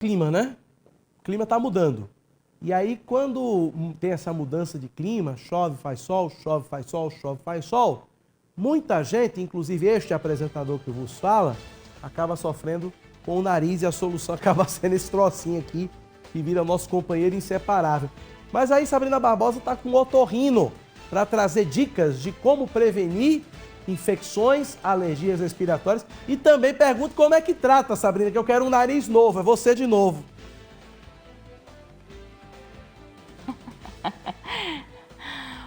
clima, né? O clima está mudando. E aí, quando tem essa mudança de clima, chove, faz sol, chove, faz sol, chove, faz sol, muita gente, inclusive este apresentador que vos fala, acaba sofrendo com o nariz e a solução acaba sendo esse trocinho aqui, que vira nosso companheiro inseparável. Mas aí Sabrina Barbosa está com o otorrino para trazer dicas de como prevenir infecções, alergias respiratórias e também pergunto como é que trata, Sabrina, que eu quero um nariz novo, é você de novo.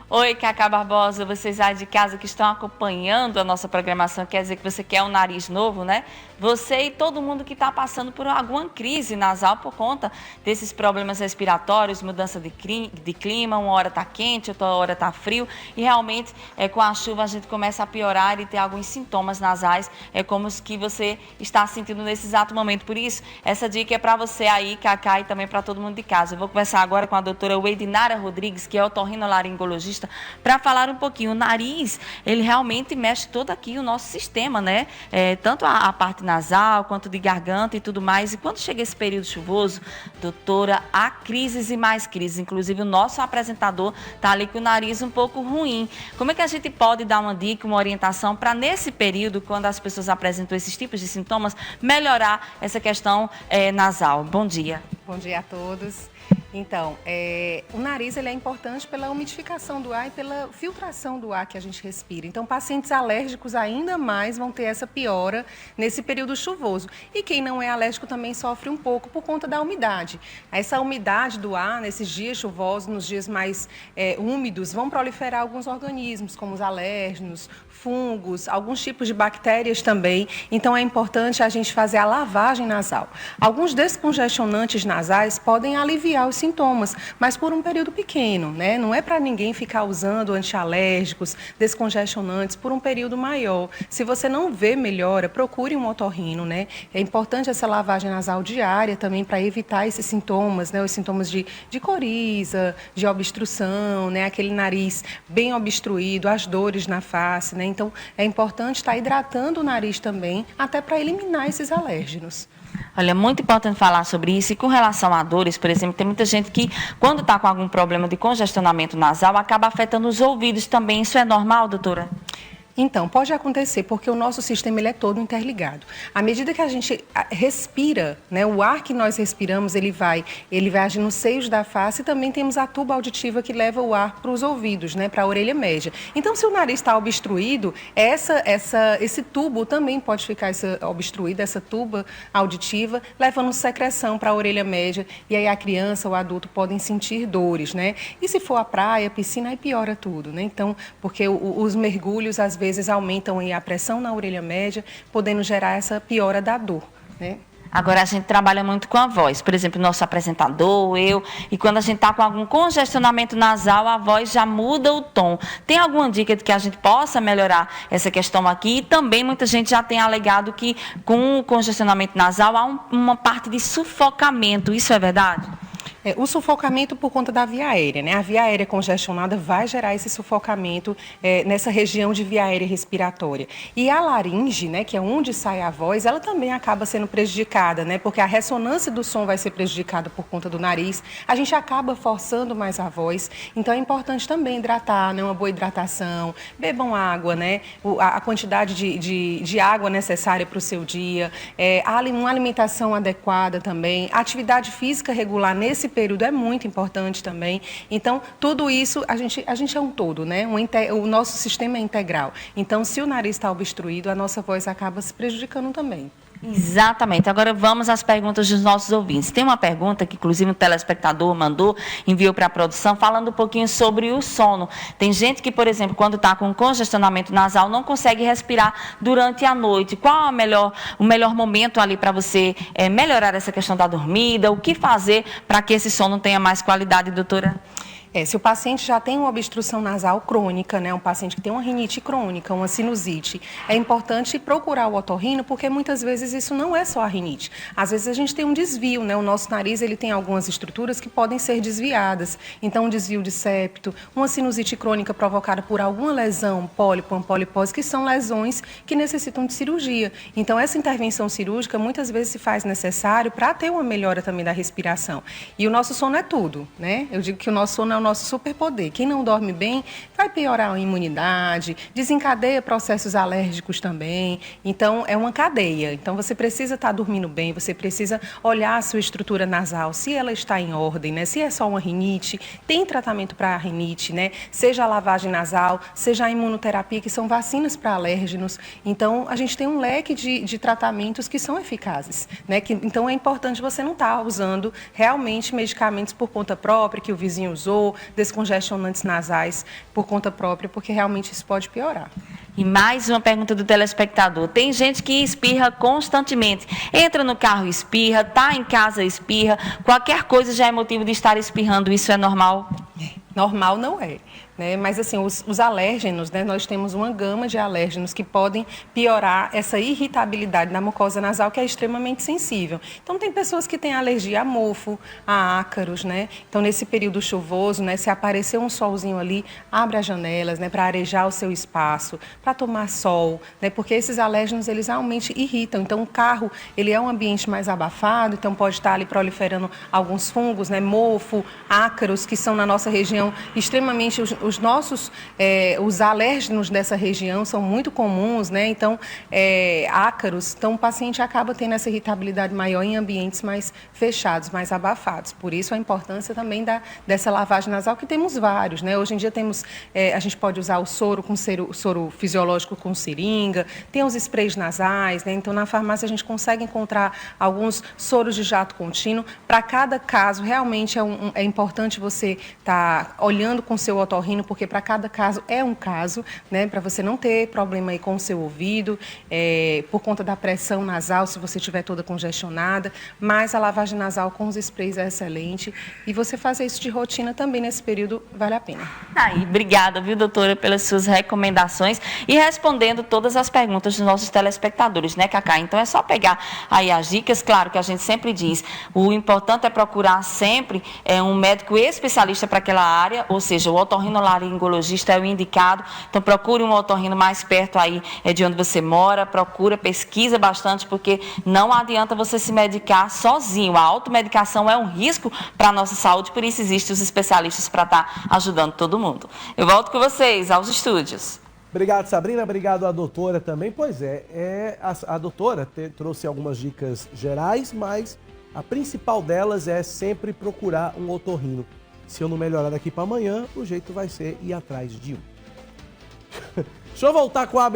Oi, Cacá Barbosa, vocês aí de casa que estão acompanhando a nossa programação, quer dizer que você quer um nariz novo, né? Você e todo mundo que está passando por alguma crise nasal por conta desses problemas respiratórios, mudança de clima, uma hora está quente, outra hora está frio, e realmente com a chuva a gente começa a piorar e ter alguns sintomas nasais, como os que você está sentindo nesse exato momento. Por isso, essa dica é para você aí, Cacá, e também para todo mundo de casa. Eu vou conversar agora com a doutora Weidinara Rodrigues, que é otorrinolaringologista, para falar um pouquinho. O nariz, ele realmente mexe todo aqui o nosso sistema, né? Tanto a parte nasal, quanto de garganta e tudo mais. E quando chega esse período chuvoso, doutora, há crises e mais crises. Inclusive, o nosso apresentador está ali com o nariz um pouco ruim. Como é que a gente pode dar uma dica, uma orientação para, nesse período, quando as pessoas apresentam esses tipos de sintomas, melhorar essa questão nasal? Bom dia. Bom dia a todos. Então, o nariz ele é importante pela umidificação do ar e pela filtração do ar que a gente respira. Então, pacientes alérgicos ainda mais vão ter essa piora nesse período chuvoso. E quem não é alérgico também sofre um pouco por conta da umidade. Essa umidade do ar, nesses dias chuvosos, nos dias mais úmidos, vão proliferar alguns organismos, como os alérgenos, fungos, alguns tipos de bactérias também. Então, é importante a gente fazer a lavagem nasal. Alguns descongestionantes nasais podem aliviar os sintomas, mas por um período pequeno, né? Não é para ninguém ficar usando antialérgicos, descongestionantes por um período maior. Se você não vê melhora, procure um otorrino, né? É importante essa lavagem nasal diária também para evitar esses sintomas, né? Os sintomas de coriza, de obstrução, né? Aquele nariz bem obstruído, as dores na face, né? Então, é importante estar hidratando o nariz também, até para eliminar esses alérgenos. Olha, é muito importante falar sobre isso. E com relação a dores, por exemplo, tem muita gente que, quando está com algum problema de congestionamento nasal, acaba afetando os ouvidos também. Isso é normal, doutora? Então, pode acontecer, porque o nosso sistema ele é todo interligado. À medida que a gente respira, né, o ar que nós respiramos, ele vai agir nos seios da face e também temos a tuba auditiva que leva o ar para os ouvidos, né, para a orelha média. Então, se o nariz está obstruído, esse tubo também pode ficar obstruído, essa tuba auditiva, levando secreção para a orelha média, e aí a criança ou o adulto podem sentir dores, né? E se for a praia, a piscina, aí piora tudo, né? Então, porque os mergulhos, às vezes aumentam a pressão na orelha média, podendo gerar essa piora da dor, né? Agora, a gente trabalha muito com a voz. Por exemplo, o nosso apresentador, eu, e quando a gente está com algum congestionamento nasal, a voz já muda o tom. Tem alguma dica de que a gente possa melhorar essa questão aqui? E também muita gente já tem alegado que com o congestionamento nasal há uma parte de sufocamento. Isso é verdade? O sufocamento por conta da via aérea, né? A via aérea congestionada vai gerar esse sufocamento nessa região de via aérea respiratória. E a laringe, né, que é onde sai a voz, ela também acaba sendo prejudicada, né? Porque a ressonância do som vai ser prejudicada por conta do nariz. A gente acaba forçando mais a voz. Então é importante também hidratar, né? Uma boa hidratação, bebam água, né? A quantidade de água necessária para o seu dia, uma alimentação adequada também, atividade física regular nesse período é muito importante também. Então, tudo isso, a gente é um todo, né? O nosso sistema é integral. Então, se o nariz está obstruído, a nossa voz acaba se prejudicando também. Exatamente. Agora vamos às perguntas dos nossos ouvintes. Tem uma pergunta que, inclusive, um telespectador enviou para a produção, falando um pouquinho sobre o sono. Tem gente que, por exemplo, quando está com congestionamento nasal, não consegue respirar durante a noite. Qual o melhor momento ali para você melhorar essa questão da dormida? O que fazer para que esse sono tenha mais qualidade, doutora? Se o paciente já tem uma obstrução nasal crônica, né, um paciente que tem uma rinite crônica, uma sinusite, é importante procurar o otorrino, porque muitas vezes isso não é só a rinite. Às vezes a gente tem um desvio, né, o nosso nariz ele tem algumas estruturas que podem ser desviadas. Então, um desvio de septo, uma sinusite crônica provocada por alguma lesão, pólipo, uma polipose, que são lesões que necessitam de cirurgia. Então, essa intervenção cirúrgica muitas vezes se faz necessário para ter uma melhora também da respiração. E o nosso sono é tudo, né? Eu digo que o nosso sono é o nosso superpoder. Quem não dorme bem vai piorar a imunidade, desencadeia processos alérgicos também. Então, é uma cadeia. Então, você precisa estar dormindo bem, você precisa olhar a sua estrutura nasal, se ela está em ordem, né? Se é só uma rinite, tem tratamento para a rinite, né? Seja a lavagem nasal, seja a imunoterapia, que são vacinas para alérgenos. Então, a gente tem um leque de tratamentos que são eficazes, né? Então, é importante você não estar usando realmente medicamentos por conta própria, que o vizinho usou, descongestionantes nasais por conta própria, porque realmente isso pode piorar. E mais uma pergunta do telespectador. Tem gente que espirra constantemente. Entra no carro e espirra, está em casa e espirra. Qualquer coisa já é motivo de estar espirrando. Isso é normal? Normal não é. Né? Mas assim, os alérgenos, né? Nós temos uma gama de alérgenos que podem piorar essa irritabilidade na mucosa nasal, que é extremamente sensível. Então, tem pessoas que têm alergia a mofo, a ácaros, né? Então, nesse período chuvoso, né? Se aparecer um solzinho ali, abre as janelas, né? Para arejar o seu espaço, para tomar sol, né? Porque esses alérgenos, eles realmente irritam. Então, o carro, ele é um ambiente mais abafado, então pode estar ali proliferando alguns fungos, né? Mofo, ácaros, que são na nossa região extremamente... Os alérgenos dessa região são muito comuns, né? Então, ácaros, então o paciente acaba tendo essa irritabilidade maior em ambientes mais fechados, mais abafados. Por isso a importância também dessa lavagem nasal, que temos vários, né? Hoje em dia temos, a gente pode usar o soro soro fisiológico com seringa, tem os sprays nasais, né? Então na farmácia a gente consegue encontrar alguns soros de jato contínuo. Para cada caso, realmente é importante você estar olhando com o seu otorrino, porque para cada caso é um caso, né? Para você não ter problema aí com o seu ouvido, por conta da pressão nasal, se você estiver toda congestionada, mas a lavagem nasal com os sprays é excelente e você fazer isso de rotina também nesse período vale a pena. Aí, obrigada, viu, doutora, pelas suas recomendações e respondendo todas as perguntas dos nossos telespectadores, né, Cacá? Então é só pegar aí as dicas, claro que a gente sempre diz, o importante é procurar sempre um médico especialista para aquela área, ou seja, o otorrinolaringologista é o indicado, então procure um otorrino mais perto aí de onde você mora, pesquisa bastante, porque não adianta você se medicar sozinho, a automedicação é um risco para a nossa saúde, por isso existem os especialistas para estar ajudando todo mundo. Eu volto com vocês aos estúdios. Obrigado, Sabrina, obrigado à doutora também. Pois a doutora trouxe algumas dicas gerais, mas a principal delas é sempre procurar um otorrino. Se eu não melhorar daqui para amanhã, o jeito vai ser ir atrás de um. Deixa eu voltar com a